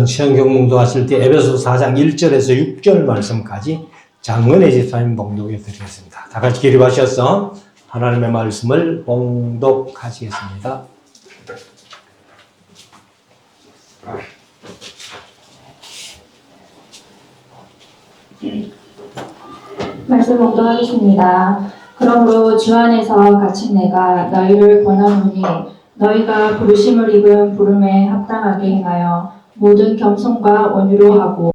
시험 경공도 하실 때 에베소 4장 1절에서 6절 말씀까지 장은혜 집사님 봉독해 드리겠습니다. 다 같이 기립하셔서 하나님의 말씀을 봉독하시겠습니다. 말씀 봉독하겠습니다. 그러므로 주 안에서 갇힌 내가 너희를 권하노니 너희가 부르심을 입은 부름에 합당하게 행하여 모든 겸손과 온유로 하고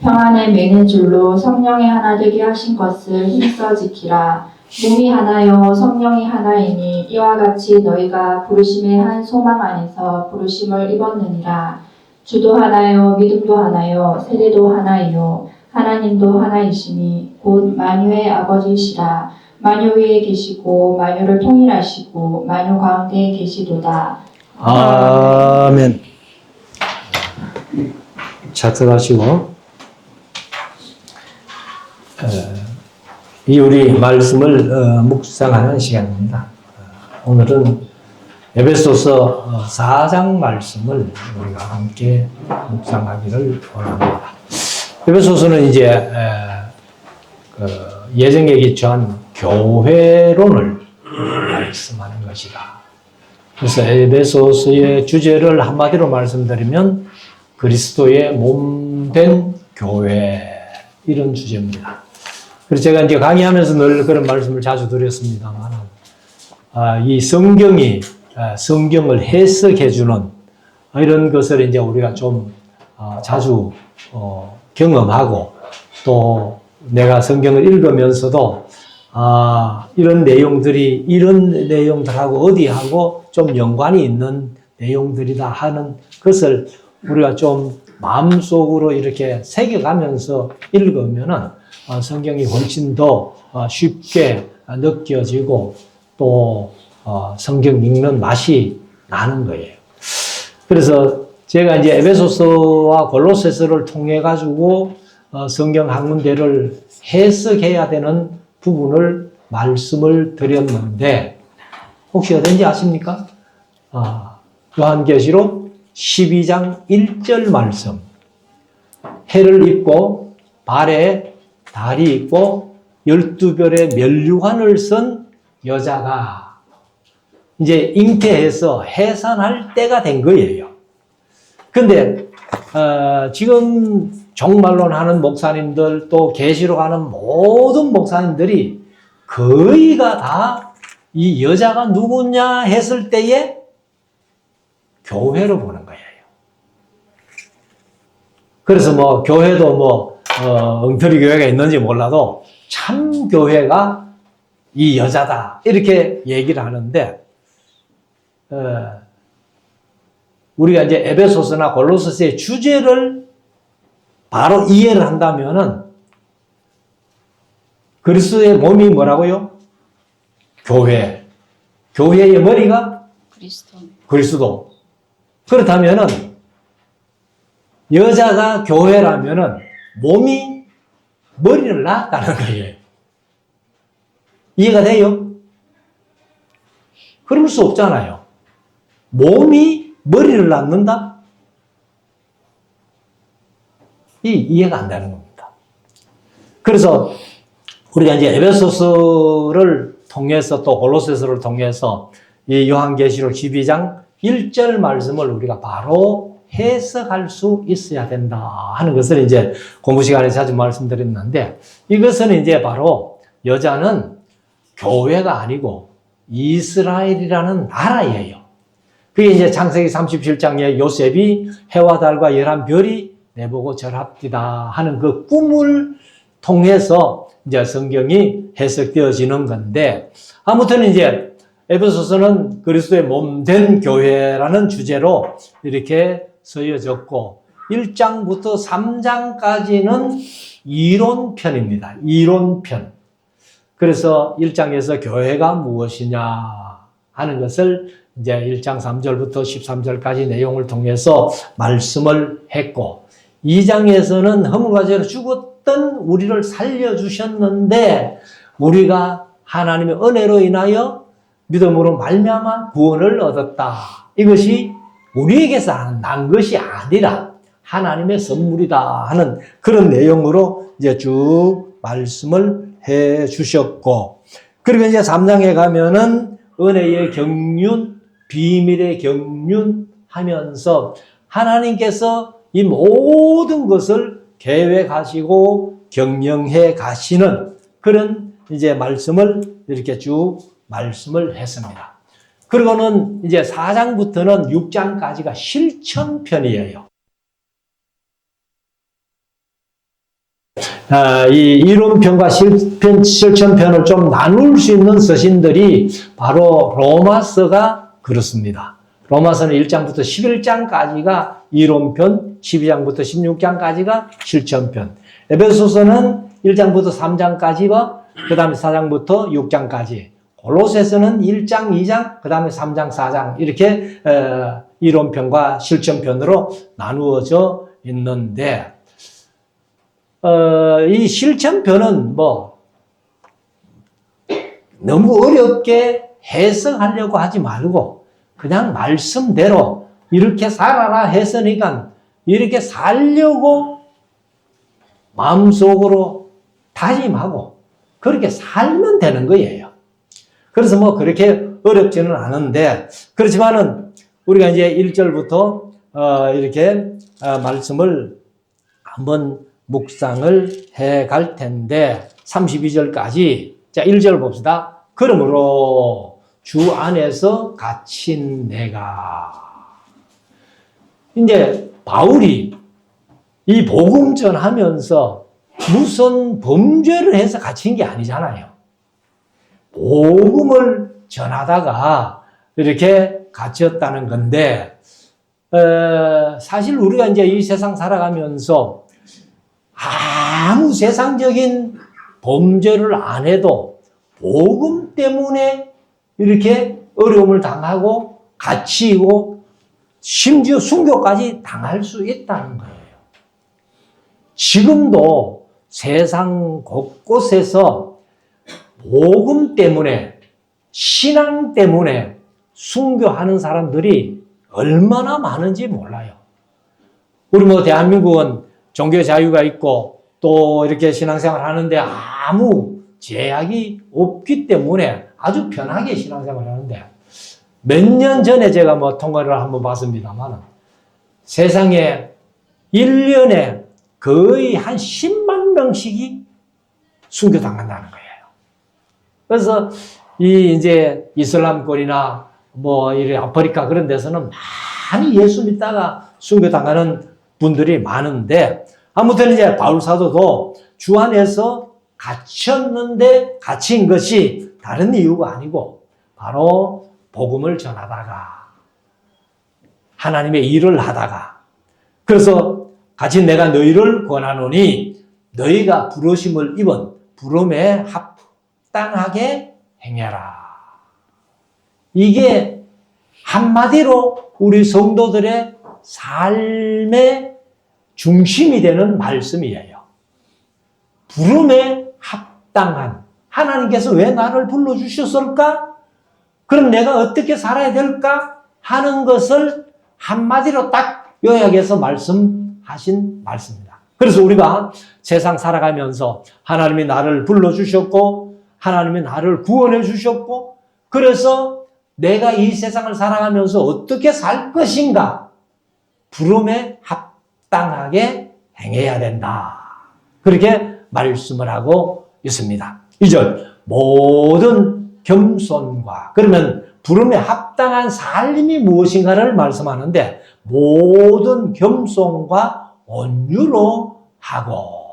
평안에 매는 줄로 성령이 하나 되게 하신 것을 힘써 지키라. 몸이 하나요 성령이 하나이니 이와 같이 너희가 부르심의 한 소망 안에서 부르심을 입었느니라. 주도 하나요 믿음도 하나요 세례도 하나이요 하나님도 하나이시니 곧 만유의 아버지시라. 만유 위에 계시고 만유를 통일하시고 만유 가운데 계시도다. 아멘. 작성하시고 이 우리 말씀을 묵상하는 시간입니다. 오늘은 에베소서 4장 말씀을 우리가 함께 묵상하기를 원합니다. 에베소서는 이제 예정에 기초한 교회론을 말씀하는 것이다. 그래서 에베소서의 주제를 한마디로 말씀드리면 그리스도의 몸된 교회, 이런 주제입니다. 그래서 제가 이제 강의하면서 늘 그런 말씀을 자주 드렸습니다만, 이 성경이 성경을 해석해주는 이런 것을 이제 우리가 좀 자주 경험하고, 또 내가 성경을 읽으면서도 이런 내용들하고 어디하고 좀 연관이 있는 내용들이다 하는 것을 우리가 좀 마음속으로 이렇게 새겨가면서 읽으면은 성경이 훨씬 더 쉽게 느껴지고 또 성경 읽는 맛이 나는 거예요. 그래서 제가 이제 에베소서와 골로새서를 통해 가지고 성경 한 군데를 해석해야 되는 부분을 말씀을 드렸는데, 혹시 어딘지 아십니까? 요한계시록 12장 1절 말씀. 해를 입고 발에 달이 있고 12별의 면류관을 쓴 여자가 이제 잉태해서 해산할 때가 된 거예요. 근데 지금 종말론 하는 목사님들, 또 계시록 하는 모든 목사님들이 거의가 다 이 여자가 누구냐 했을 때에 교회로 보는 거예요. 그래서 뭐 교회도 뭐 엉터리 교회가 있는지 몰라도 참 교회가 이 여자다 이렇게 얘기를 하는데, 우리가 이제 에베소서나 골로새서의 주제를 바로 이해를 한다면은 그리스도의 몸이 뭐라고요? 교회. 교회의 머리가 그리스도. 그렇다면은 여자가 교회라면은 몸이 머리를 낳았다는 거예요. 이해가 돼요? 그럴 수 없잖아요. 몸이 머리를 낳는다? 이해가 안 되는 겁니다. 그래서 우리가 이제 에베소서를 통해서 또 골로새서를 통해서 이 요한계시록 12장 1절 말씀을 우리가 바로 해석할 수 있어야 된다 하는 것을 이제 공부 시간에 자주 말씀드렸는데, 이것은 이제 바로 여자는 교회가 아니고 이스라엘이라는 나라예요. 그게 이제 창세기 37장에 요셉이 해와 달과 11별이 내보고 절합디다 하는 그 꿈을 통해서 이제 성경이 해석되어지는 건데, 아무튼 이제 에베소서는 그리스도의 몸된 교회라는 주제로 이렇게 쓰여졌고, 1장부터 3장까지는 이론편입니다. 이론편. 그래서 1장에서 교회가 무엇이냐 하는 것을 이제 1장 3절부터 13절까지 내용을 통해서 말씀을 했고, 2장에서는 허물과 죄로 죽었던 우리를 살려주셨는데 우리가 하나님의 은혜로 인하여 믿음으로 말미암아 구원을 얻었다 이것이 우리에게서 난 것이 아니라 하나님의 선물이다 하는 그런 내용으로 이제 쭉 말씀을 해 주셨고, 그리고 이제 3장에 가면은 은혜의 경륜, 비밀의 경륜 하면서 하나님께서 이 모든 것을 계획하시고 경영해 가시는 그런 이제 말씀을 이렇게 쭉 말씀을 했습니다. 그리고는 이제 4장부터는 6장까지가 실천편이에요. 이 이론편과 실천편을 좀 나눌 수 있는 서신들이 바로 로마서가 그렇습니다. 로마서는 1장부터 11장까지가 이론편, 12장부터 16장까지가 실천편. 에베소서는 1장부터 3장까지와 그 다음에 4장부터 6장까지. 골로새서는 1장, 2장, 그 다음에 3장, 4장 이렇게 이론편과 실천편으로 나누어져 있는데, 이 실천편은 너무 어렵게 해석하려고 하지 말고 그냥 말씀대로 이렇게 살아라 했으니까 이렇게 살려고 마음속으로 다짐하고 그렇게 살면 되는 거예요. 그래서 그렇게 어렵지는 않은데, 그렇지만은 우리가 이제 1절부터 이렇게 말씀을 한번 묵상을 해 갈 텐데, 32절까지, 자, 1절 봅시다. 그러므로 주 안에서 갇힌 내가. 이제 바울이 이 복음 전하면서 무슨 범죄를 해서 갇힌 게 아니잖아요. 복음을 전하다가 이렇게 갇혔다는 건데, 사실 우리가 이제 이 세상 살아가면서 아무 세상적인 범죄를 안 해도 복음 때문에 이렇게 어려움을 당하고 갇히고 심지어 순교까지 당할 수 있다는 거예요. 지금도 세상 곳곳에서 복음 때문에, 신앙 때문에 순교하는 사람들이 얼마나 많은지 몰라요. 우리 대한민국은 종교 자유가 있고 또 이렇게 신앙생활 하는데 아무 제약이 없기 때문에 아주 편하게 신앙생활 하는데, 몇 년 전에 제가 통계를 한번 봤습니다만 세상에 1년에 거의 한 10만 명씩이 순교당한다는 거예요. 그래서 이제 이슬람권이나 이 아프리카 그런 데서는 많이 예수 믿다가 순교당하는 분들이 많은데, 아무튼 이제 바울 사도도 주 안에서 갇혔는데 갇힌 것이 다른 이유가 아니고 바로 복음을 전하다가 하나님의 일을 하다가, 그래서 갇힌 내가 너희를 권하노니 너희가 부르심을 입은 부름에 합당하게 행해라. 이게 한마디로 우리 성도들의 삶의 중심이 되는 말씀이에요. 부름에 합당한, 하나님께서 왜 나를 불러주셨을까? 그럼 내가 어떻게 살아야 될까? 하는 것을 한마디로 딱 요약해서 말씀하신 말씀입니다. 그래서 우리가 세상 살아가면서 하나님이 나를 불러주셨고 하나님이 나를 구원해 주셨고, 그래서 내가 이 세상을 살아가면서 어떻게 살 것인가? 부름에 합당하게 행해야 된다. 그렇게 말씀을 하고 있습니다. 2절, 모든 겸손과, 그러면 부름에 합당한 삶이 무엇인가를 말씀하는데, 모든 겸손과 온유로 하고.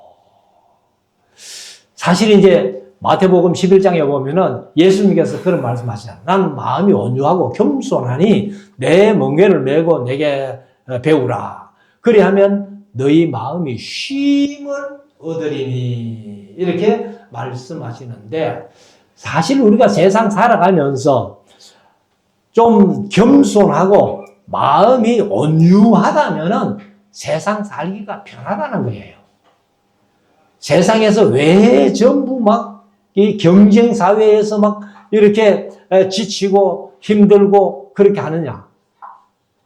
사실 이제 마태복음 11장에 보면은 예수님께서 그런 말씀하시잖아요. 나는 마음이 온유하고 겸손하니 내 멍에를 메고 내게 배우라. 그리하면 너희 마음이 쉼을 얻으리니. 이렇게 말씀하시는데, 사실 우리가 세상 살아가면서 좀 겸손하고 마음이 온유하다면은 세상 살기가 편하다는 거예요. 세상에서 왜 전부 이 경쟁 사회에서 이렇게 지치고 힘들고 그렇게 하느냐?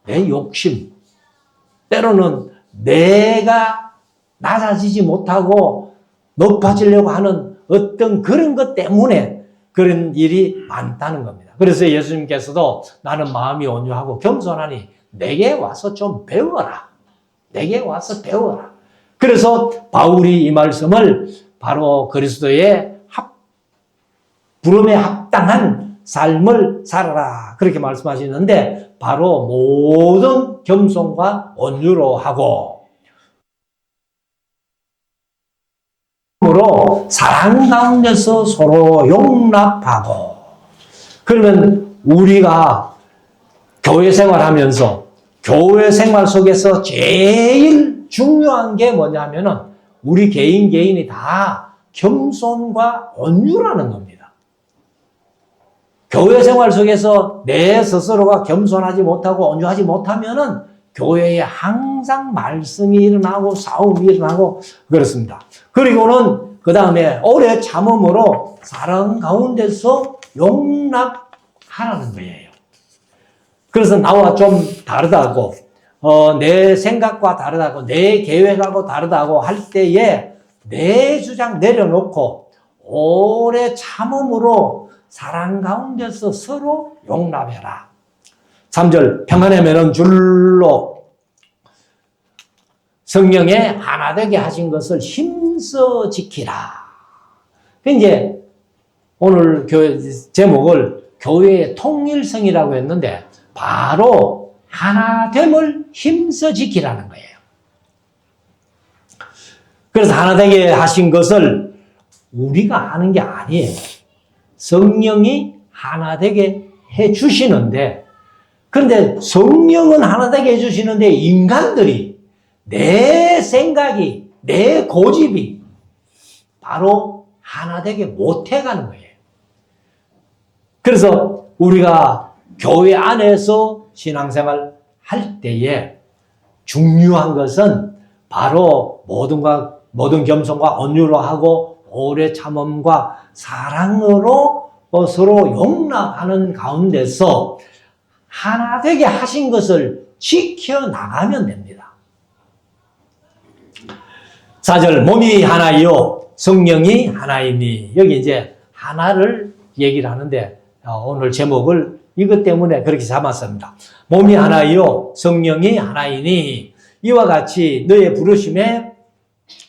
내 욕심, 때로는 내가 낮아지지 못하고 높아지려고 하는 어떤 그런 것 때문에 그런 일이 많다는 겁니다. 그래서 예수님께서도 나는 마음이 온유하고 겸손하니 내게 와서 좀 배워라. 내게 와서 배워라. 그래서 바울이 이 말씀을 바로 그리스도의 부름에 합당한 삶을 살아라. 그렇게 말씀하시는데 바로 모든 겸손과 온유로 하고 사랑 가운데서 서로 용납하고. 그러면 우리가 교회 생활하면서 교회 생활 속에서 제일 중요한 게 뭐냐면은 우리 개인이 다 겸손과 온유라는 겁니다. 교회 생활 속에서 내 스스로가 겸손하지 못하고 온유하지 못하면은 교회에 항상 말씀이 일어나고 싸움이 일어나고 그렇습니다. 그리고는 그 다음에 오래 참음으로 사랑 가운데서 용납하라는 거예요. 그래서 나와 좀 다르다고, 내 생각과 다르다고, 내 계획하고 다르다고 할 때에 내 주장 내려놓고 오래 참음으로 사랑 가운데서 서로 용납해라. 3절 평안에 매는 줄로 성령에 하나 되게 하신 것을 힘써 지키라. 이제 오늘 교회 제목을 교회의 통일성이라고 했는데 바로 하나됨을 힘써 지키라는 거예요. 그래서 하나되게 하신 것을 우리가 하는 게 아니에요. 성령이 하나되게 해주시는데, 그런데 성령은 하나되게 해주시는데 인간들이 내 생각이, 내 고집이 바로 하나되게 못해가는 거예요. 그래서 우리가 교회 안에서 신앙생활 할 때에 중요한 것은 바로 모든 겸손과 온유로 하고 오래 참음과 사랑으로 서로 용납하는 가운데서 하나 되게 하신 것을 지켜나가면 됩니다. 4절 몸이 하나이요 성령이 하나이니. 여기 이제 하나를 얘기를 하는데 오늘 제목을 이것 때문에 그렇게 잡았습니다. 몸이 하나이요 성령이 하나이니 이와 같이 너의 부르심에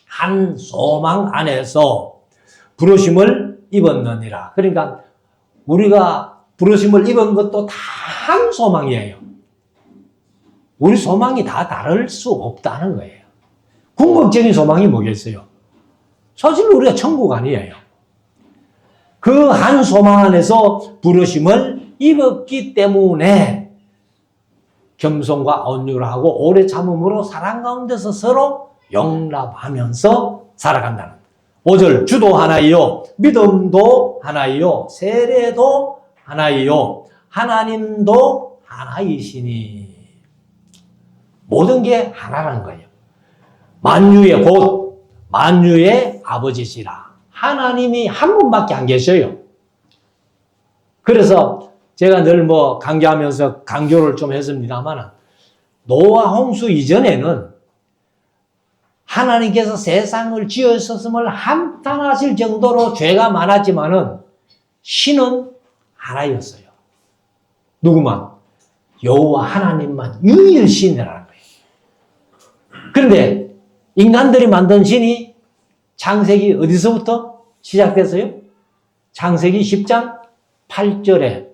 한 소망 안에서 부르심을 입었느니라. 그러니까 우리가 부르심을 입은 것도 다 한 소망이에요. 우리 소망이 다 다를 수 없다는 거예요. 궁극적인 소망이 뭐겠어요? 사실 우리가 천국 아니에요. 그 한 소망 안에서 부르심을 입었기 때문에 겸손과 온유를 하고 오래 참음으로 사랑 가운데서 서로 용납하면서 살아간다는. 5절 주도 하나이요 믿음도 하나이요 세례도 하나이요 하나님도 하나이시니. 모든 게 하나라는 거예요. 만유의 곧 만유의 아버지시라. 하나님이 한 분밖에 안 계셔요. 그래서 제가 늘 강조하면서 강조를 좀 했습니다만 노아 홍수 이전에는 하나님께서 세상을 지으셨음을 한탄하실 정도로 죄가 많았지만은 신은 하나였어요. 누구만? 여호와 하나님만 유일신이라는 거예요. 그런데 인간들이 만든 신이 창세기 어디서부터 시작됐어요? 창세기 10장 8절에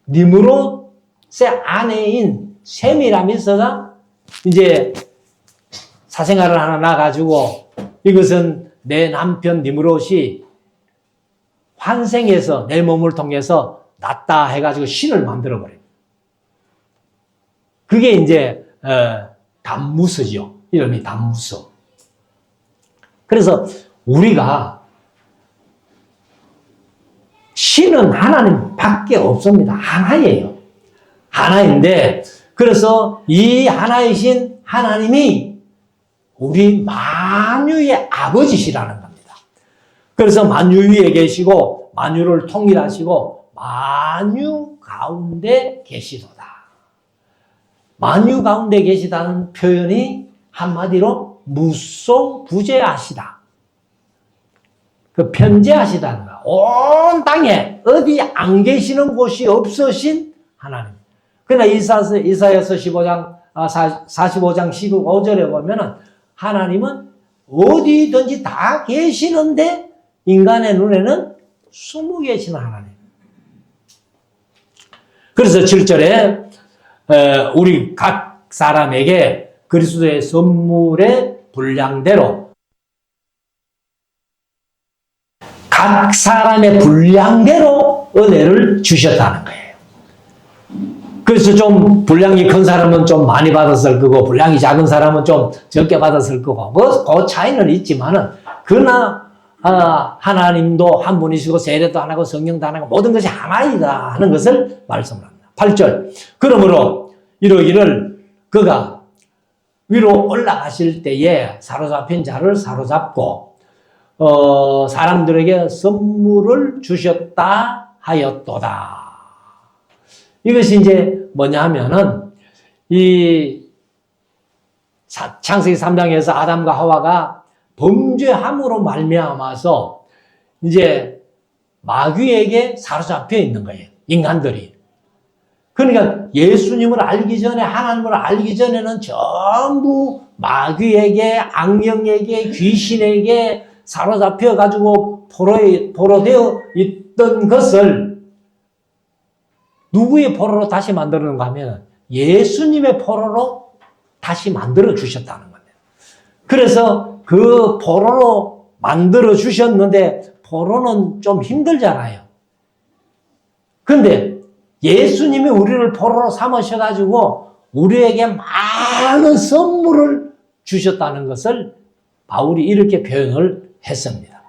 니므롯의 아내인 세미라미스가 이제 사생활을 하나 나가지고 이것은 내 남편 니므롯이 환생해서 내 몸을 통해서 낫다 해가지고 신을 만들어버려요. 그게 이제 담무스죠. 이름이 담무스. 그래서 우리가 신은 하나님밖에 없습니다. 하나예요. 하나인데 그래서 이 하나이신 하나님이 우리 만유의 아버지시라는 겁니다. 그래서 만유 위에 계시고 만유를 통일하시고 만유 가운데 계시도다. 만유 가운데 계시다는 표현이 한마디로 무소부재하시다. 그 편재하시다는 거야. 온 땅에 어디 안 계시는 곳이 없으신 하나님. 그러나 이사야서 45장 15절에 보면은 하나님은 어디든지 다 계시는데 인간의 눈에는 숨어 계시는 하나님. 그래서 7절에 우리 각 사람에게 그리스도의 선물의 분량대로 각 사람의 분량대로 은혜를 주셨다는 거예요. 그래서 좀 분량이 큰 사람은 좀 많이 받았을 거고 분량이 작은 사람은 좀 적게 받았을 거고 뭐 그 차이는 있지만은 그러나 하나님도 한 분이시고 세례도 하나고 성령도 하나고 모든 것이 하나이다 하는 것을 말씀을 합니다. 8절 그러므로 이러기를 그가 위로 올라가실 때에 사로잡힌 자를 사로잡고 사람들에게 선물을 주셨다 하였도다. 이것이 이제 뭐냐 하면은 이 창세기 3장에서 아담과 하와가 범죄함으로 말미암아서 이제 마귀에게 사로잡혀 있는 거예요. 인간들이. 그러니까 예수님을 알기 전에 하나님을 알기 전에는 전부 마귀에게 악령에게 귀신에게 사로잡혀 가지고 포로되어 있던 것을 누구의 포로로 다시 만들었는가 하면 예수님의 포로로 다시 만들어 주셨다는 거예요. 그래서 그 포로로 만들어 주셨는데 포로는 좀 힘들잖아요. 근데 예수님이 우리를 포로로 삼으셔가지고 우리에게 많은 선물을 주셨다는 것을 바울이 이렇게 표현을 했습니다.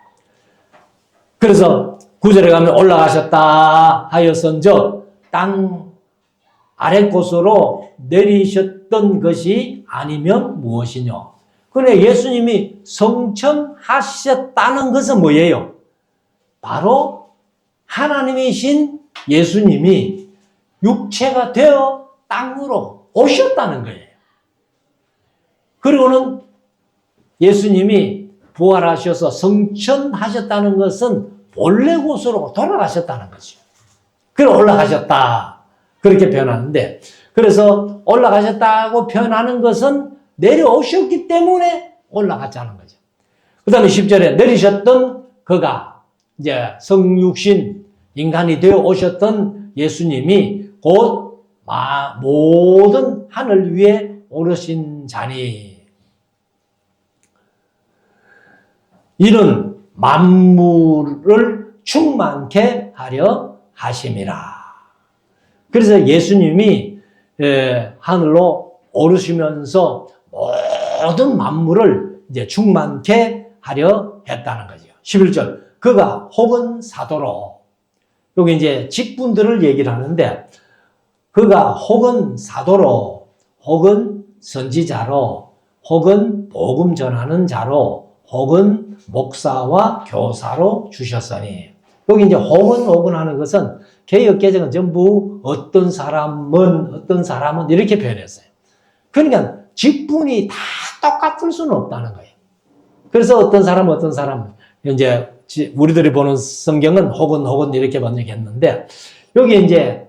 그래서 9절에 가면 올라가셨다 하였은즉 땅 아래 곳으로 내리셨던 것이 아니면 무엇이뇨? 그런데 예수님이 성천하셨다는 것은 뭐예요? 바로 하나님이신 예수님이 육체가 되어 땅으로 오셨다는 거예요. 그리고는 예수님이 부활하셔서 성천하셨다는 것은 본래 곳으로 돌아가셨다는 거죠. 그래서 올라가셨다. 그렇게 표현하는데, 그래서 올라가셨다고 표현하는 것은 내려오셨기 때문에 올라갔다는 거죠. 그 다음에 10절에 내리셨던 그가 이제 성육신 인간이 되어 오셨던 예수님이 곧 모든 하늘 위에 오르신 자니 이는 만물을 충만케 하려 하심이라. 그래서 예수님이 하늘로 오르시면서 모든 만물을 이제 충만케 하려 했다는 거죠. 11절 그가 혹은 사도로 여기 이제 직분들을 얘기를 하는데 그가 혹은 사도로 혹은 선지자로 혹은 복음 전하는 자로 혹은 목사와 교사로 주셨으니 여기 이제 혹은 하는 것은 개역개정은 전부 어떤 사람은 이렇게 표현했어요. 그러니까 직분이 다 똑같을 수는 없다는 거예요. 그래서 어떤 사람 이제 우리들이 보는 성경은 혹은 이렇게 번역했는데 여기 이제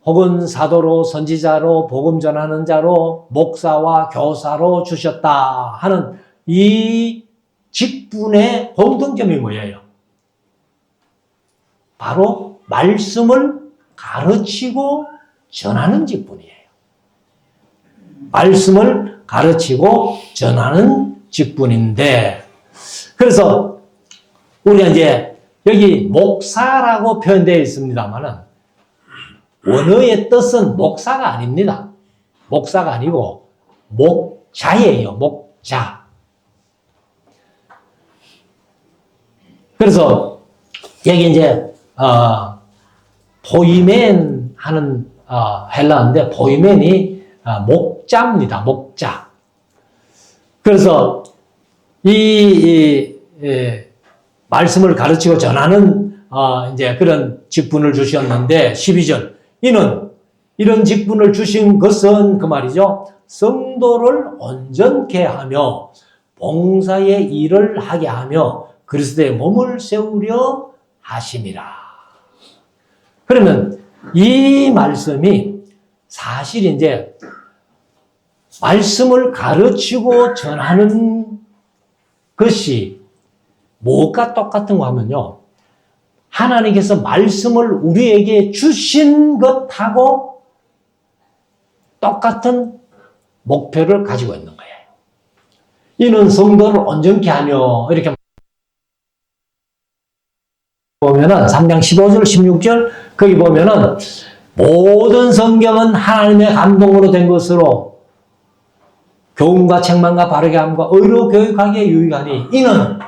혹은 사도로 선지자로 복음 전하는 자로 목사와 교사로 주셨다 하는 이 직분의 공통점이 뭐예요? 바로 말씀을 가르치고 전하는 직분이에요. 말씀을 가르치고 전하는 직분인데 그래서 우리가 이제 여기 목사라고 표현되어 있습니다만은 원어의 뜻은 목사가 아닙니다. 목사가 아니고 목자예요. 목자. 그래서 여기 이제 포이멘 하는 헬라어인데 포이멘이 목자입니다. 목자. 그래서 이 말씀을 가르치고 전하는 이제 그런 직분을 주셨는데 12절 이는 이런 직분을 주신 것은 그 말이죠. 성도를 온전케 하며 봉사의 일을 하게 하며 그리스도의 몸을 세우려 하심이라. 그러면 이 말씀이 사실 이제 말씀을 가르치고 전하는 것이 뭐가 똑같은 거 하면요. 하나님께서 말씀을 우리에게 주신 것하고 똑같은 목표를 가지고 있는 거예요. 이는 성도를 온전케 하며 이렇게 보면은 3장 15절 16절 거기 보면은 모든 성경은 하나님의 감동으로 된 것으로 교훈과 책망과 바르게 함과 의로 교육하기에 유익하니 이는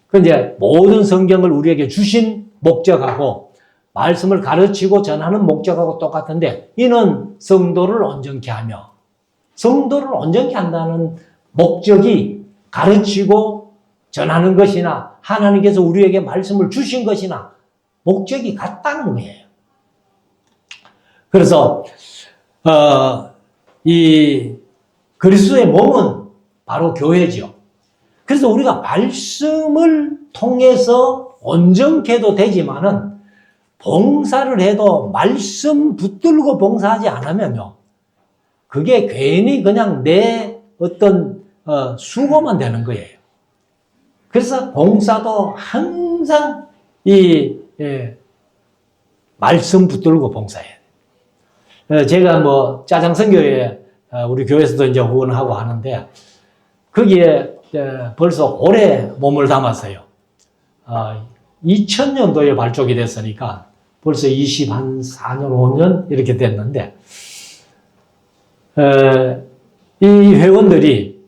그 이제 모든 성경을 우리에게 주신 목적하고 말씀을 가르치고 전하는 목적하고 똑같은데 이는 성도를 온전케 하며 성도를 온전케 한다는 목적이 가르치고 전하는 것이나 하나님께서 우리에게 말씀을 주신 것이나 목적이 같다는 거예요. 그래서 이 그리스도의 몸은 바로 교회죠. 그래서 우리가 말씀을 통해서 온전케도 되지만은 봉사를 해도 말씀 붙들고 봉사하지 않으면요. 그게 괜히 그냥 내 어떤 수고만 되는 거예요. 그래서 봉사도 항상 말씀 붙들고 봉사해야 돼요. 제가 뭐 짜장선교회 우리 교회에서도 이제 후원하고 하는데 거기에 벌써 오래 몸을 담았어요. 2000년도에 발족이 됐으니까 벌써 24년, 5년 이렇게 됐는데 이 회원들이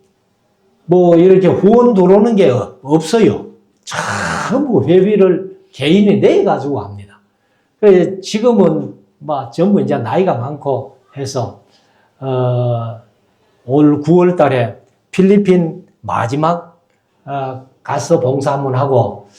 뭐 이렇게 후원 들어오는 게 없어요. 전부 회비를 개인이 내가지고 합니다. 그래서 지금은 막 전부 이제 나이가 많고 해서 올 9월 달에 필리핀 마지막 가서 봉사 한번 하고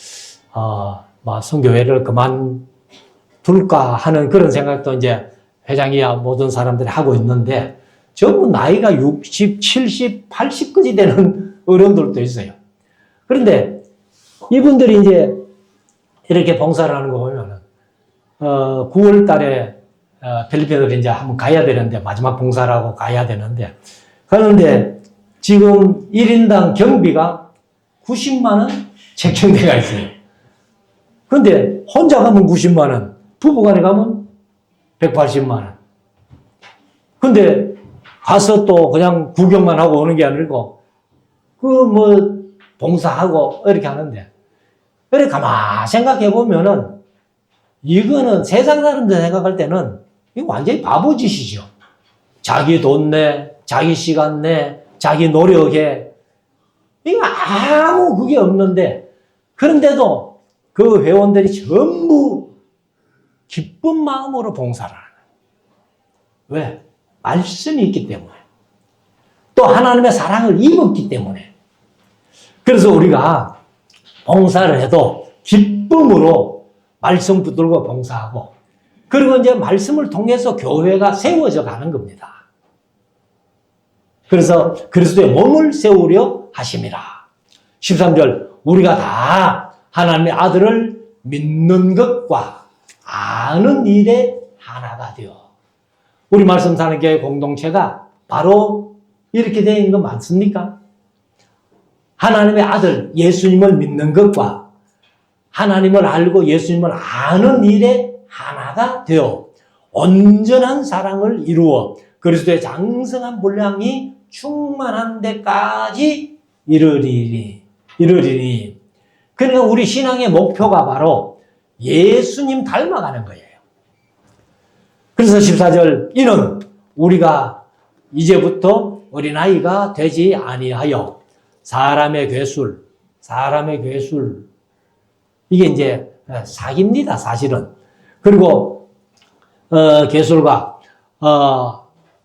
막 선교회를 그만둘까 하는 그런 생각도 이제 회장이야 모든 사람들이 하고 있는데 전부 나이가 60, 70, 80까지 되는 어른들도 있어요. 그런데 이분들이 이제 이렇게 봉사를 하는 거 보면은 9월 달에 필리핀으로 이제 한번 가야 되는데 마지막 봉사라고 가야 되는데 가는데 지금 1인당 경비가 90만 원 책정돼가 있어요. 그런데 혼자 가면 90만 원, 부부간에 가면 180만 원. 근데 가서 또 그냥 구경만 하고 오는 게 아니고 그 뭐 봉사하고 이렇게 하는데 그래 가만 생각해 보면은 이거는 세상 사람들 생각할 때는 이거 완전히 바보짓이죠. 자기 돈 내, 자기 시간 내, 자기 노력에 이거 아무 그게 없는데 그런데도 그 회원들이 전부 기쁜 마음으로 봉사를 하는 거예요. 왜? 말씀이 있기 때문에. 또 하나님의 사랑을 입었기 때문에. 그래서 우리가 봉사를 해도 기쁨으로 말씀 붙들고 봉사하고 그리고 이제 말씀을 통해서 교회가 세워져 가는 겁니다. 그래서 그리스도의 몸을 세우려 하심이라. 13절 우리가 다 하나님의 아들을 믿는 것과 아는 일에 하나가 되어 우리 말씀 사는 교회 공동체가 바로 이렇게 되어 있는 거 많습니까? 하나님의 아들 예수님을 믿는 것과 하나님을 알고 예수님을 아는 일에 하나가 되어 온전한 사랑을 이루어 그리스도의 장성한 분량이 충만한 데까지 이르리니. 그러니까 우리 신앙의 목표가 바로 예수님 닮아가는 거예요. 그래서 14절 이는 우리가 이제부터 어린아이가 되지 아니하여 사람의 괴술 이게 이제 사기입니다 사실은. 그리고 괴술과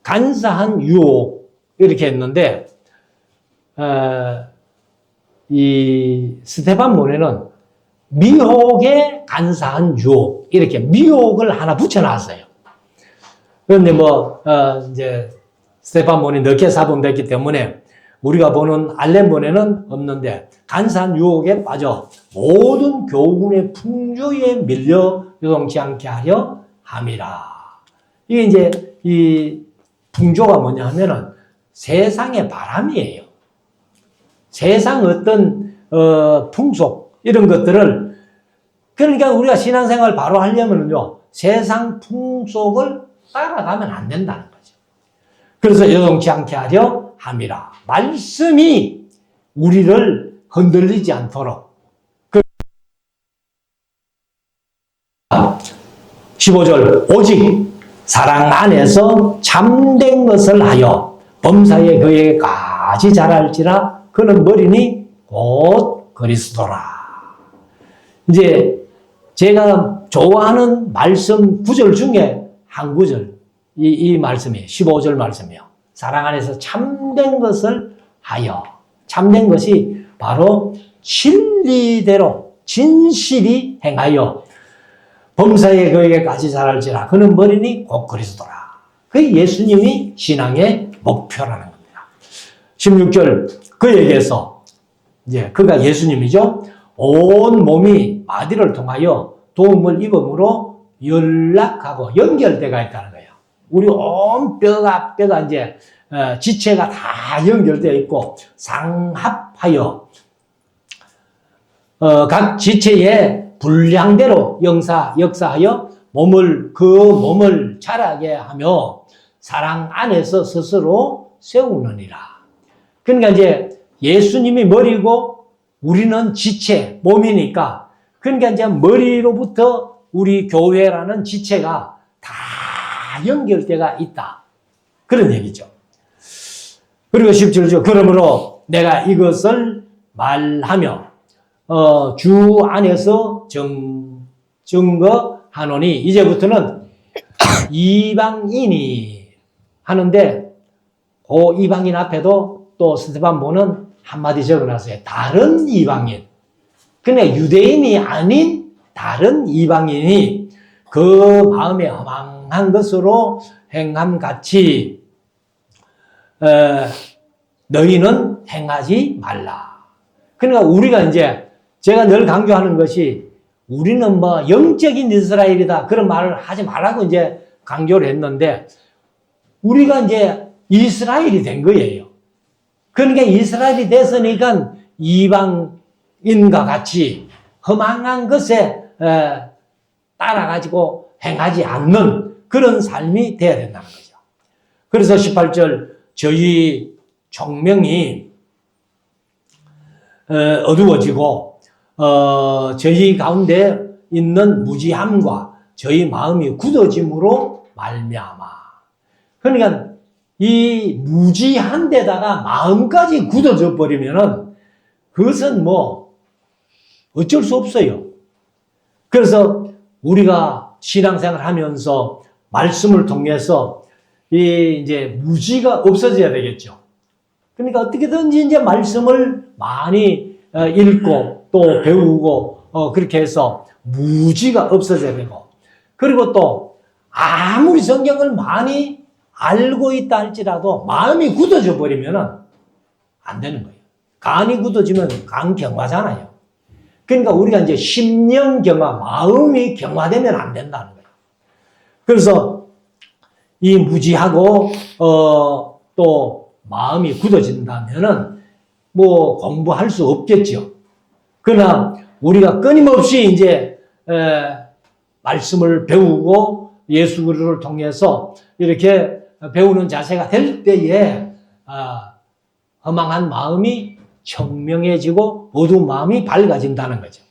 간사한 유혹 이렇게 했는데 이 스테반 모네는 미혹에 간사한 유혹 이렇게 미혹을 하나 붙여놨어요. 그런데 이제 스테판본이 늦게 사본됐기 때문에 우리가 보는 알렘본에는 없는데 간사한 유혹에 빠져 모든 교훈의 풍조에 밀려 요동치 않게 하려 함이라. 이게 이제 이 풍조가 뭐냐 하면은 세상의 바람이에요. 세상 어떤 풍속 이런 것들을 그러니까 우리가 신앙생활 바로 하려면요 세상 풍속을 따라가면 안 된다는 거죠. 그래서 요동치 않게 하려 함이라. 말씀이 우리를 흔들리지 않도록. 15절 오직 사랑 안에서 참된 것을 하여 범사에 그에게 까지 자랄지라. 그는 머리니 곧 그리스도라. 이제 제가 좋아하는 말씀 구절 중에 한 구절 이 말씀이에요. 15절 말씀이에요. 사랑 안에서 참된 것을 하여. 참된 것이 바로 진리대로 진실이 행하여 범사에 그에게까지 자랄지라. 그는 머리니 곧 그리스도라. 그게 예수님이 신앙의 목표라는 겁니다. 16절 그에게서 이제 그가 예수님이죠. 온 몸이 마디를 통하여 도움을 입음으로 연락하고 연결되어 있다는 거예요. 우리 온 뼈가 이제 지체가 다 연결되어 있고 상합하여 각 지체의 분량대로 역사하여 그 몸을 자라게 하며 사랑 안에서 스스로 세우느니라. 그러니까 이제 예수님이 머리고 우리는 지체, 몸이니까 그러니까 이제 머리로부터 우리 교회라는 지체가 다 연결되어 있다. 그런 얘기죠. 그리고 17절 그러므로 내가 이것을 말하며 주 안에서 증거하노니 이제부터는 이방인이 하는데 그 이방인 앞에도 또 스데반보는 한마디 적어놨어요. 다른 이방인. 그냥 유대인이 아닌 다른 이방인이 그 마음에 허망한 것으로 행함같이 너희는 행하지 말라. 그러니까 우리가 이제 제가 늘 강조하는 것이 우리는 뭐 영적인 이스라엘이다 그런 말을 하지 말라고 이제 강조를 했는데 우리가 이제 이스라엘이 된 거예요. 그러니까 이스라엘이 됐으니까 이방인과 같이 허망한 것에 따라가지고 행하지 않는 그런 삶이 돼야 된다는 거죠. 그래서 18절 저희 총명이 어두워지고 저희 가운데 있는 무지함과 저희 마음이 굳어짐으로 말미암아. 그러니까 이 무지한 데다가 마음까지 굳어져 버리면은 그것은 뭐 어쩔 수 없어요. 그래서 우리가 신앙생활 하면서 말씀을 통해서 이제 무지가 없어져야 되겠죠. 그러니까 어떻게든지 이제 말씀을 많이 읽고 또 배우고 그렇게 해서 무지가 없어져야 되고 그리고 또 아무리 성경을 많이 알고 있다 할지라도 마음이 굳어져 버리면 안 되는 거예요. 간이 굳어지면 간 경화잖아요. 그러니까 우리가 이제 심령 경화, 마음이 경화되면 안 된다는 거예요. 그래서 이 무지하고 또 마음이 굳어진다면은 뭐 공부할 수 없겠죠. 그러나 우리가 끊임없이 이제 말씀을 배우고 예수 그리스도를 통해서 이렇게 배우는 자세가 될 때에 허망한 마음이 청명해지고 어두운 마음이 밝아진다는 거죠.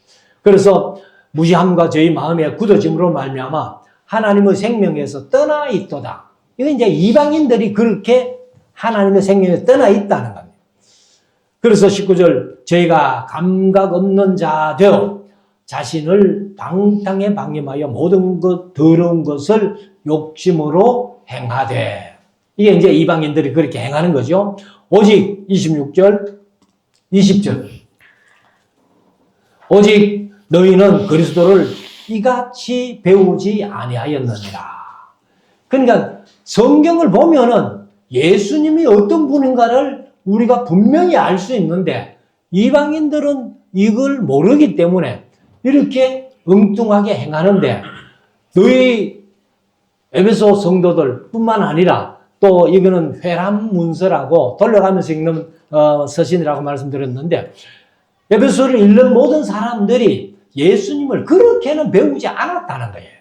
그래서 무지함과 저희 마음의 굳어짐으로 말미암아 하나님의 생명에서 떠나 있도다. 이건 이제 이방인들이 그렇게 하나님의 생명에서 떠나 있다는 겁니다. 그래서 19절 저희가 감각 없는 자 되어 자신을 방탕에 방임하여 모든 것 더러운 것을 욕심으로 행하되. 이게 이제 이방인들이 그렇게 행하는 거죠. 오직 26절 20절 오직 너희는 그리스도를 이같이 배우지 아니하였느니라. 그러니까 성경을 보면은 예수님이 어떤 분인가를 우리가 분명히 알 수 있는데 이방인들은 이걸 모르기 때문에 이렇게 엉뚱하게 행하는데 너희 에베소 성도들 뿐만 아니라 또 이거는 회람 문서라고 돌려가면서 읽는 서신이라고 말씀드렸는데 에베소를 읽는 모든 사람들이 예수님을 그렇게는 배우지 않았다는 거예요.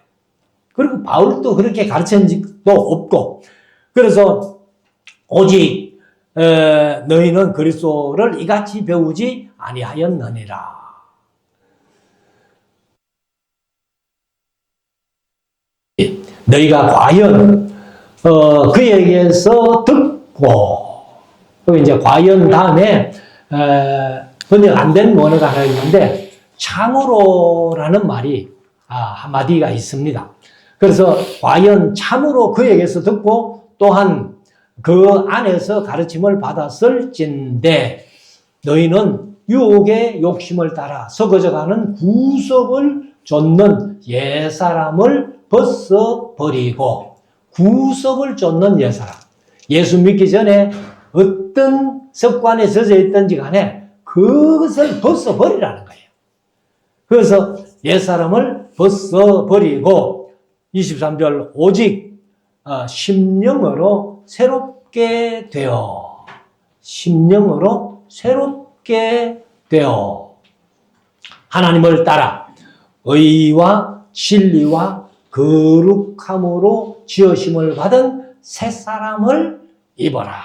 그리고 바울도 그렇게 가르친 적도 없고 그래서 오직 너희는 그리스도를 이같이 배우지 아니하였느니라. 너희가 과연 그에게서 듣고 이제 과연 다음에 번역 안 된 원어가 하나 있는데 참으로라는 말이 한마디가 있습니다. 그래서 과연 참으로 그에게서 듣고 또한 그 안에서 가르침을 받았을진데 너희는 유혹의 욕심을 따라 썩어져가는 구습을 좇는 옛사람을 벗어버리고 구습을 좇는 옛사람 예수 믿기 전에 어떤 습관에 젖어 있든지 간에 그것을 벗어버리라는 거예요. 그래서 옛사람을 벗어버리고 23절 오직 심령으로 새롭게 되어 심령으로 새롭게 되어 하나님을 따라 의와 진리와 거룩함으로 지으심을 받은 새 사람을 입어라.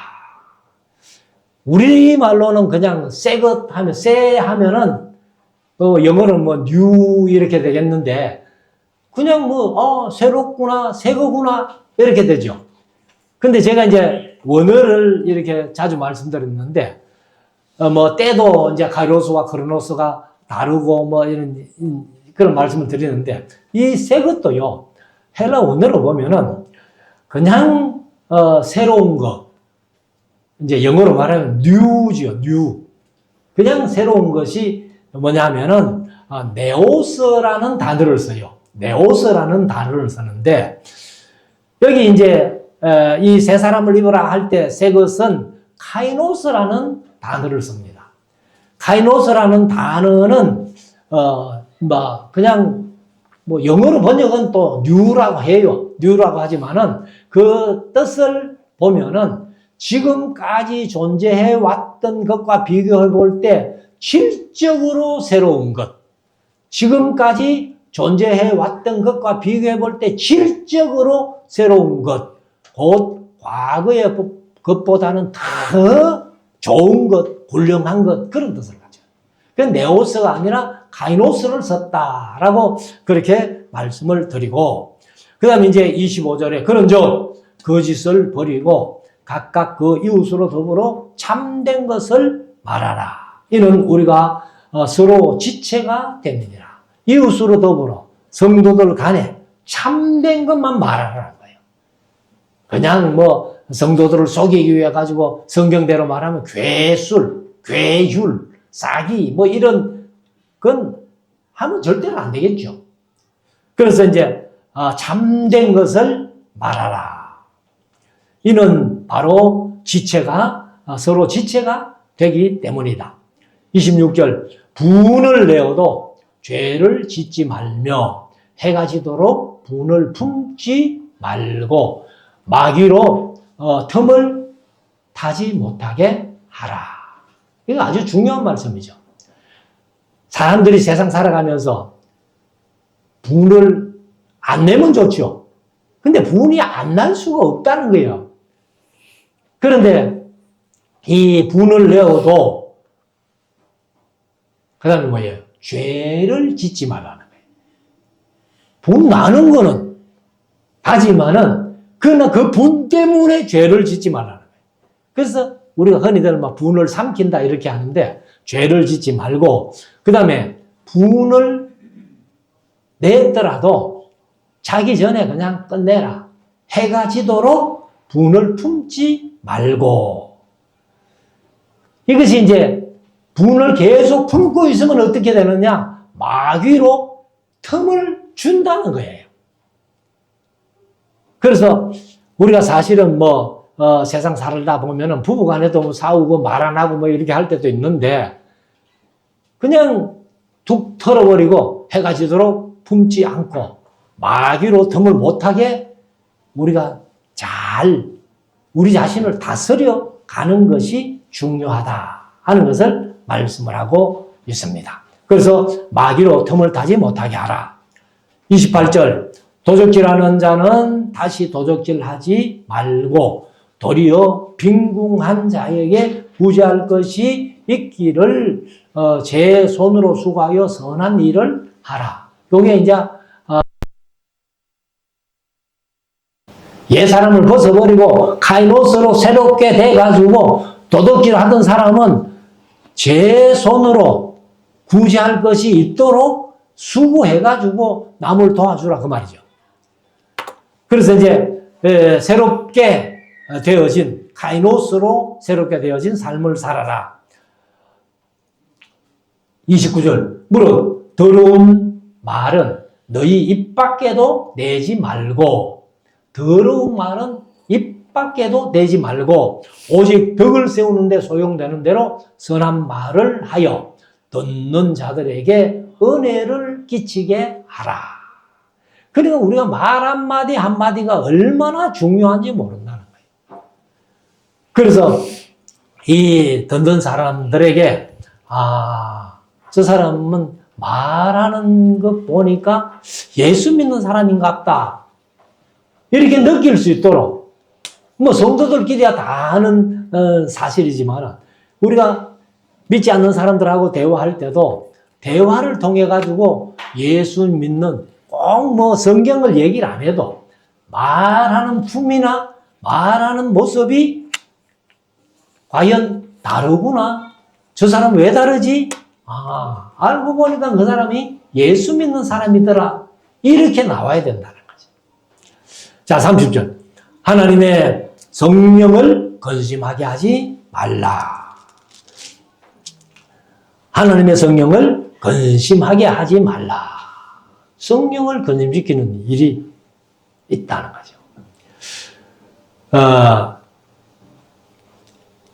우리말로는 그냥 새것 하면 새 하면은 영어는 뭐 new 이렇게 되겠는데 그냥 뭐 새롭구나 새거구나 이렇게 되죠. 근데 제가 이제 원어를 이렇게 자주 말씀드렸는데 뭐 때도 이제 카이로스와 크로노스가 다르고 뭐 이런 그런 말씀을 드리는데 이 새 것도요 헬라 원어로 보면은 그냥 새로운 것 이제 영어로 말하면 new죠 new 그냥 새로운 것이 뭐냐면은 네오스라는 단어를 써요. 네오스라는 단어를 쓰는데 여기 이제 이 새 사람을 입으라 할 때 새 것은 카이노스라는 단어를 씁니다. 카이노스라는 단어는 그냥 뭐 영어로 번역은 또 new라고 해요. new라고 하지만은 그 뜻을 보면은 지금까지 존재해 왔던 것과 비교해 볼 때 질적으로 새로운 것, 지금까지 존재해 왔던 것과 비교해 볼 때 질적으로 새로운 것, 곧 과거의 것보다는 더 좋은 것, 훌륭한 것 그런 뜻을 가져요. 그건 네오스가 아니라 카이노스를 썼다라고 그렇게 말씀을 드리고 그 다음에 이제 25절에 그런즉 거짓을 버리고 각각 그 이웃으로 더불어 참된 것을 말하라. 이는 우리가 서로 지체가 됩니다. 이웃으로 더불어 성도들 간에 참된 것만 말하라는 거예요. 그냥 뭐 성도들을 속이기 위해 가지고 성경대로 말하면 괴술, 괴율, 사기 뭐 이런 건 하면 절대로 안 되겠죠. 그래서 이제 참된 것을 말하라. 이는 바로 지체가 서로 지체가 되기 때문이다. 26절 분을 내어도 죄를 짓지 말며 해가 지도록 분을 품지 말고 마귀로 틈을 타지 못하게 하라. 이거 아주 중요한 말씀이죠. 사람들이 세상 살아가면서 분을 안 내면 좋죠. 근데 분이 안 날 수가 없다는 거예요. 그런데 이 분을 내어도 그 다음에 뭐예요? 죄를 짓지 말라는 거예요. 분 나는 거는 하지만은 그러나 그 분 때문에 죄를 짓지 말라는 거예요. 그래서 우리가 흔히들 막 분을 삼킨다 이렇게 하는데 죄를 짓지 말고 그 다음에 분을 냈더라도 자기 전에 그냥 끝내라. 해가 지도록 분을 품지 말고 이것이 이제 분을 계속 품고 있으면 어떻게 되느냐? 마귀로 틈을 준다는 거예요. 그래서 우리가 사실은 세상 살다 보면은 부부간에도 뭐 싸우고 말 안 하고 뭐 이렇게 할 때도 있는데, 그냥 툭 털어버리고 해가 지도록 품지 않고 마귀로 틈을 못하게 우리가 잘 우리 자신을 다스려 가는 것이 중요하다 하는 것을 말씀을 하고 있습니다. 그래서 마귀로 틈을 타지 못하게 하라. 28절, 도적질하는 자는 다시 도적질하지 말고 도리어 빈궁한 자에게 구제할 것이 있기를 제 손으로 수고하여 선한 일을 하라. 요게 이제 옛 사람을 벗어버리고 카이노스로 새롭게 돼가지고 도둑질 하던 사람은 제 손으로 구제할 것이 있도록 수고해가지고 남을 도와주라 그 말이죠. 그래서 이제 새롭게 되어진 카이노스로 새롭게 되어진 삶을 살아라. 29절, 무릇 더러운 말은 너희 입 밖에도 내지 말고, 더러운 말은 입 밖에도 내지 말고 오직 덕을 세우는 데 소용되는 대로 선한 말을 하여 듣는 자들에게 은혜를 끼치게 하라. 그러니까 우리가 말 한마디 한마디가 얼마나 중요한지 모른다는 거예요. 그래서 이 듣는 사람들에게 저 사람은 말하는 것 보니까 예수 믿는 사람인갑다 이렇게 느낄 수 있도록, 성도들끼리야 다 아는 사실이지만 우리가 믿지 않는 사람들하고 대화할 때도 대화를 통해 가지고 예수 믿는, 꼭 성경을 얘기를 안 해도 말하는 품이나 말하는 모습이 과연 다르구나, 저 사람 왜 다르지? 알고 보니까 그 사람이 예수 믿는 사람이더라, 이렇게 나와야 된다는 거죠. 자, 30절, 하나님의 성령을 근심하게 하지 말라. 하나님의 성령을 근심하게 하지 말라. 성령을 근심시키는 일이 있다는 거죠.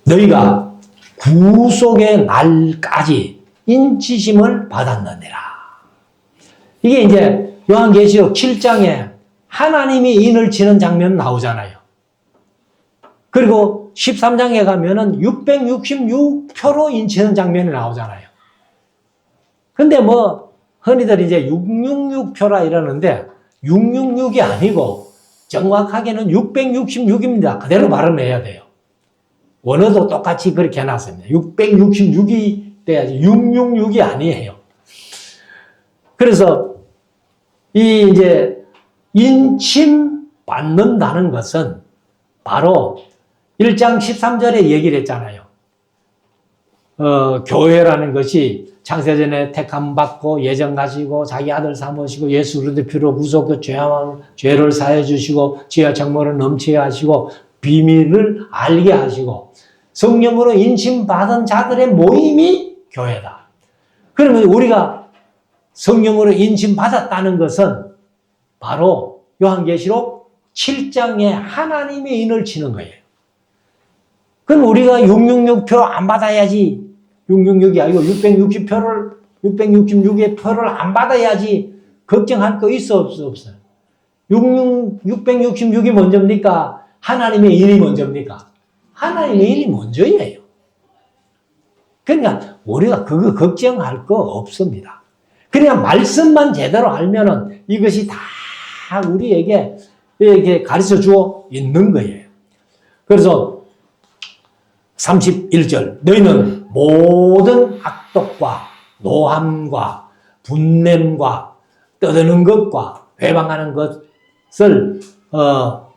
너희가 구속의 날까지 인치심을 받았느니라. 이게 이제 요한계시록 7장에 하나님이 인을 치는 장면 나오잖아요. 그리고 13장에 가면은 666표로 인치는 장면이 나오잖아요. 근데 흔히들 이제 666표라 이러는데 666이 아니고 정확하게는 666입니다. 그대로 발음해야 돼요. 원어도 똑같이 그렇게 해놨습니다. 666이 돼야지 666이 아니에요. 그래서 이제 인침 받는다는 것은 바로 1장 13절에 얘기를 했잖아요. 교회라는 것이 창세전에 택함 받고 예정 가지고 자기 아들 삼으시고 예수 그리스도의 피로 구속의 죄를 사해 주시고 지혜와 정보를 넘치게 하시고 비밀을 알게 하시고 성령으로 인침 받은 자들의 모임이 교회다. 그러면 우리가 성령으로 인침 받았다는 것은 바로 요한계시록 7장에 하나님의 인을 치는 거예요. 그럼 우리가 666표 안 받아야지, 666이 아니고 666의 표를 안 받아야지 걱정할 거 있어 없어요? 666이 먼저입니까? 하나님의 인이 먼저입니까? 하나님의 인이 먼저예요. 그러니까 우리가 그거 걱정할 거 없습니다. 그냥 말씀만 제대로 알면은 이것이 다 우리에게 이렇게 가르쳐 주어 있는 거예요. 그래서 31절, 너희는 모든 악독과 노함과 분냄과 떠드는 것과 회방하는 것을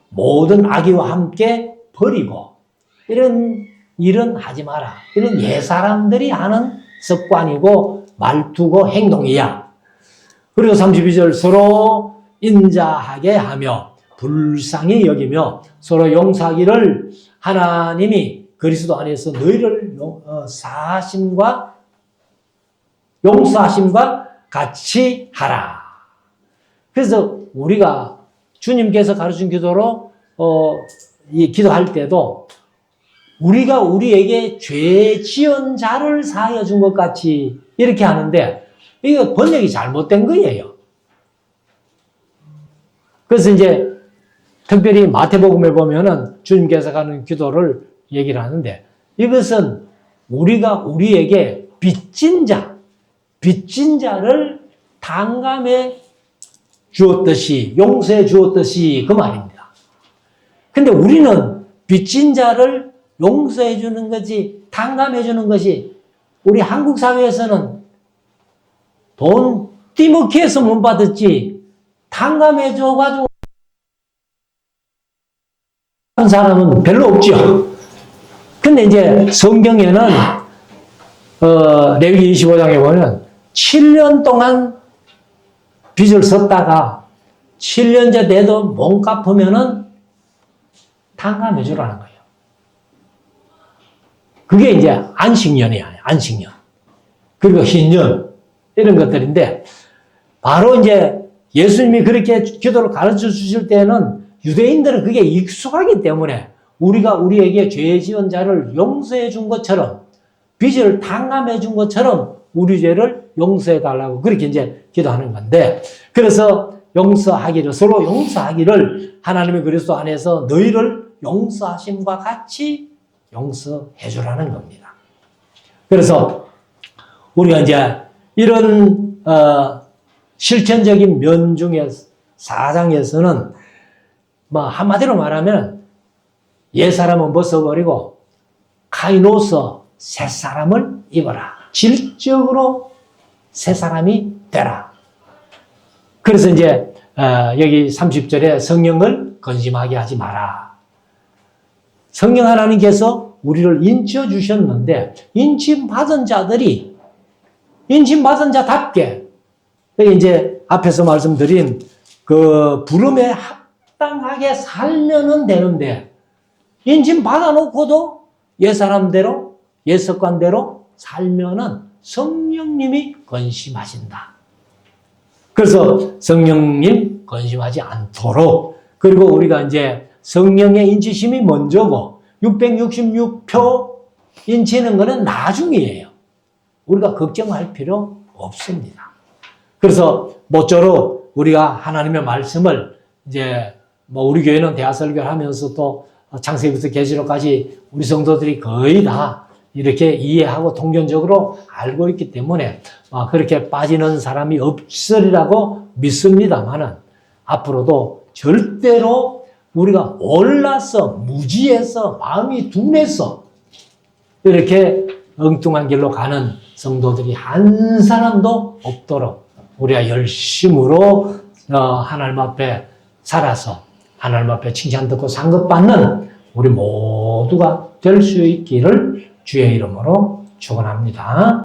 모든 악의와 함께 버리고, 이런 일은 하지 마라. 이런 옛사람들이 하는 습관이고 말투고 행동이야. 그리고 32절, 서로 인자하게 하며 불쌍히 여기며 서로 용서하기를 하나님이 그리스도 안에서 너희를 용서하심과 같이 하라. 그래서 우리가 주님께서 가르친 기도로 이 기도할 때도 우리가 우리에게 죄 지은 자를 사하여 준 것 같이 이렇게 하는데 이거 번역이 잘못된 거예요. 그래서 이제 특별히 마태복음에 보면은 주님께서 하는 기도를 얘기를 하는데 이것은 우리가 우리에게 빚진 자를 탕감해 주었듯이 용서해 주었듯이 그 말입니다. 근데 우리는 빚진 자를 용서해 주는 것이 탕감해 주는 것이 우리 한국 사회에서는 돈 띠먹기 해서 못 받았지 탕감해 줘가지고 하는 사람은 별로 없죠. 근데 이제 성경에는 레위기 25장에 보면 7년 동안 빚을 섰다가 7년째 돼도 못 갚으면은 탕감해 주라는 거예요. 그게 이제 안식년이에요. 안식년. 그리고 흰년 이런 것들인데 바로 이제 예수님이 그렇게 기도를 가르쳐 주실 때는 유대인들은 그게 익숙하기 때문에 우리가 우리에게 죄 지은 자를 용서해 준 것처럼 빚을 탕감해 준 것처럼 우리 죄를 용서해 달라고 그렇게 이제 기도하는 건데 그래서 용서하기를 서로 용서하기를 하나님의 그리스도 안에서 너희를 용서하심과 같이 용서해 주라는 겁니다. 그래서 우리가 이제 이런 실천적인 면 중에 4장에서는 뭐 한마디로 말하면 옛사람은 벗어버리고 카이노서 새 사람을 입어라. 질적으로 새 사람이 되라. 그래서 이제 여기 30절에 성령을 근심하게 하지 마라. 성령 하나님께서 우리를 인쳐 주셨는데 인침받은 자들이 인침받은 자답게 이제 앞에서 말씀드린 그 부름에 합당하게 살면은 되는데 인침 받아놓고도 옛사람대로 옛습관대로 살면은 성령님이 건심하신다. 그래서 성령님 건심하지 않도록 그리고 우리가 이제 성령의 인치심이 먼저고 666표 인치는 거는 나중이에요. 우리가 걱정할 필요 없습니다. 그래서 모쪼록 우리가 하나님의 말씀을 이제 뭐 우리 교회는 대하설교를 하면서 또 창세기부터 계시록까지 우리 성도들이 거의 다 이렇게 이해하고 통념적으로 알고 있기 때문에 그렇게 빠지는 사람이 없으리라고 믿습니다만은 앞으로도 절대로 우리가 올라서 무지해서 마음이 둔해서 이렇게 엉뚱한 길로 가는 성도들이 한 사람도 없도록 우리가 열심으로 하나님 앞에 살아서 하나님 앞에 칭찬 듣고 상급받는 우리 모두가 될 수 있기를 주의 이름으로 축원합니다.